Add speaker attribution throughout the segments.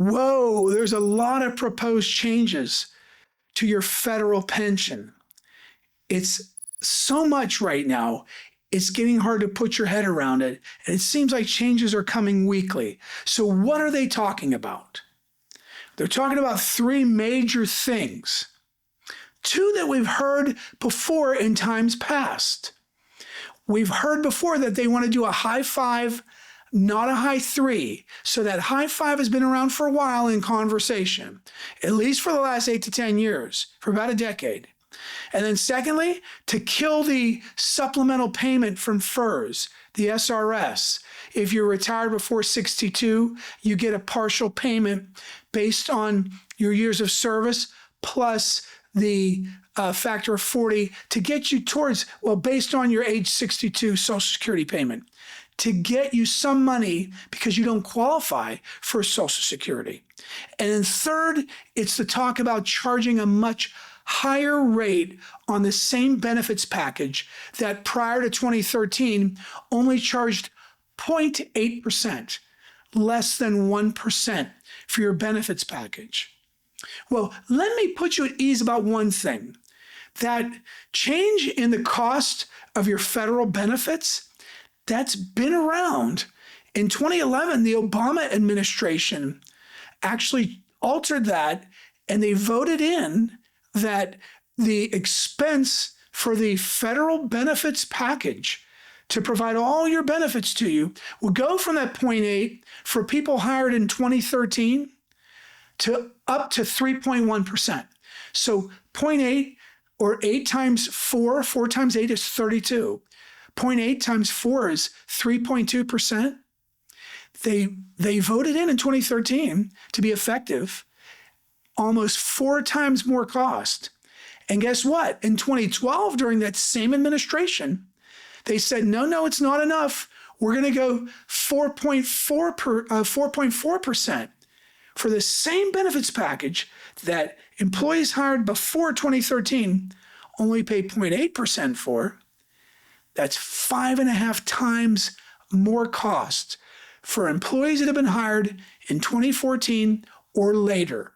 Speaker 1: Whoa, there's a lot of proposed changes to your federal pension. It's so much right now, it's getting hard to put your head around it. And it seems like changes are coming weekly. So what are they talking about? They're talking about three major things. Two that we've heard before in times past. We've heard before that they want to do a high five, not a high three. So that high five has been around for a while in conversation, at least for the last 8 to 10 years, for about a decade. And then secondly, to kill the supplemental payment from FERS, the SRS. If you're retired before 62, you get a partial payment based on your years of service plus the factor of 40 to get you towards, well, based on your age 62 Social Security payment, to get you some money because you don't qualify for Social Security. And then third, it's to talk about charging a much higher rate on the same benefits package that prior to 2013 only charged 0.8%, less than 1% for your benefits package. Well, let me put you at ease about one thing. That change in the cost of your federal benefits, that's been around. In 2011, the Obama administration actually altered that, and they voted in that the expense for the federal benefits package to provide all your benefits to you will go from that 0.8 for people hired in 2013 to up to 3.1%. So 0.8 or 8 times 4, 4 times 8 is 32. 0.8 times 4 is 3.2%. They voted in 2013 to be effective, almost 4 times more cost. And guess what? In 2012, during that same administration, they said, no, it's not enough. We're going to go 4.4% for the same benefits package that employees hired before 2013 only pay 0.8% for. That's 5.5 times more cost for employees that have been hired in 2014 or later.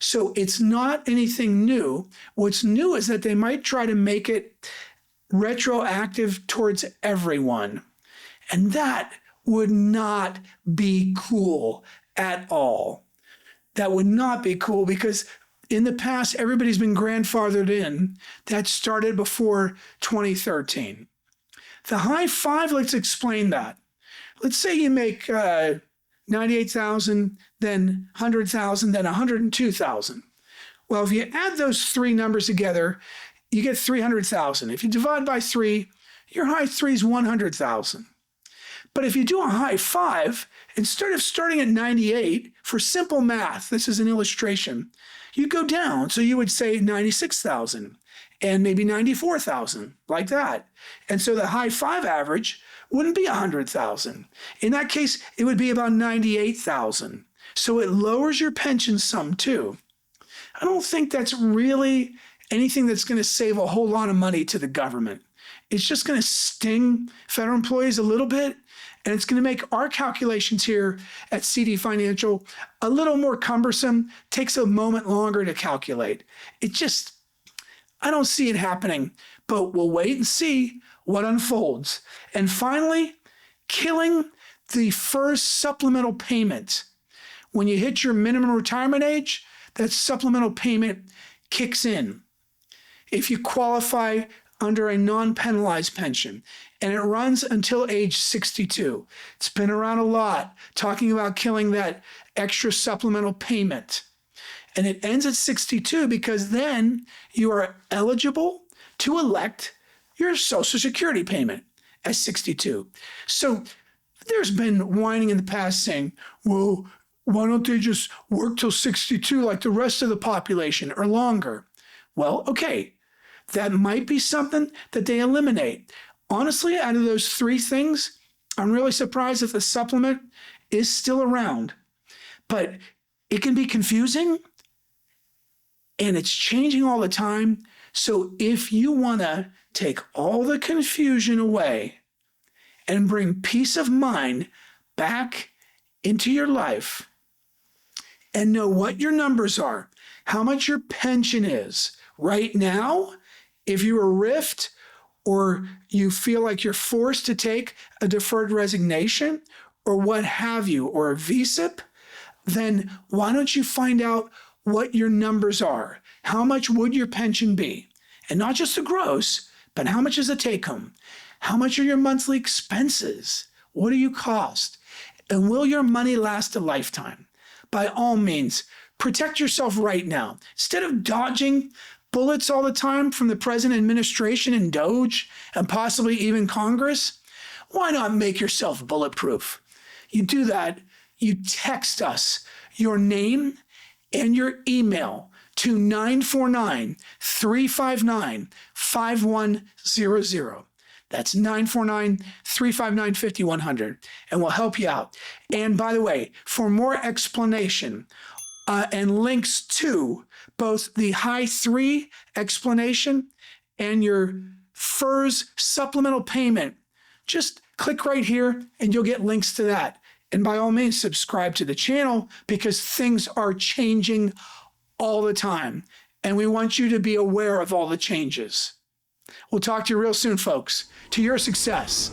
Speaker 1: So it's not anything new. What's new is that they might try to make it retroactive towards everyone. And that would not be cool at all. That would not be cool because in the past, everybody's been grandfathered in. That started before 2013. The high five, let's explain that. Let's say you make 98,000, then 100,000, then 102,000. Well, if you add those three numbers together, you get 300,000. If you divide by 3, your high 3 is 100,000. But if you do a high five, instead of starting at 98, for simple math, this is an illustration, you go down. So you would say 96,000 and maybe 94,000, like that. And so the high five average wouldn't be 100,000. In that case, it would be about 98,000. So it lowers your pension sum too. I don't think that's really anything that's going to save a whole lot of money to the government. It's just going to sting federal employees a little bit, and it's going to make our calculations here at CD Financial a little more cumbersome, takes a moment longer to calculate. I don't see it happening, but we'll wait and see what unfolds. And finally, killing the first supplemental payment. When you hit your minimum retirement age, that supplemental payment kicks in. If you qualify under a non-penalized pension, and it runs until age 62. It's been around a lot, talking about killing that extra supplemental payment. And it ends at 62 because then you are eligible to elect your Social Security payment at 62. So there's been whining in the past saying, well, why don't they just work till 62 like the rest of the population or longer? Well, okay, that might be something that they eliminate. Honestly, out of those three things, I'm really surprised if the supplement is still around. But it can be confusing, and it's changing all the time. So if you want to take all the confusion away and bring peace of mind back into your life, and know what your numbers are, how much your pension is right now, if you're a RIFT or you feel like you're forced to take a deferred resignation or what have you, or a VSIP, then why don't you find out what your numbers are? How much would your pension be? And not just the gross, but how much is the take home? How much are your monthly expenses? What do you cost? And will your money last a lifetime? By all means, protect yourself right now. Instead of dodging bullets all the time from the present administration and DOGE and possibly even Congress, why not make yourself bulletproof? You do that, you text us your name and your email to 949-359-5100. That's 949-359-5100, and we'll help you out. And by the way, for more explanation and links to both the high 3 explanation and your FERS supplemental payment, just click right here and you'll get links to that. And by all means, subscribe to the channel because things are changing all the time. And we want you to be aware of all the changes. We'll talk to you real soon, folks. To your success.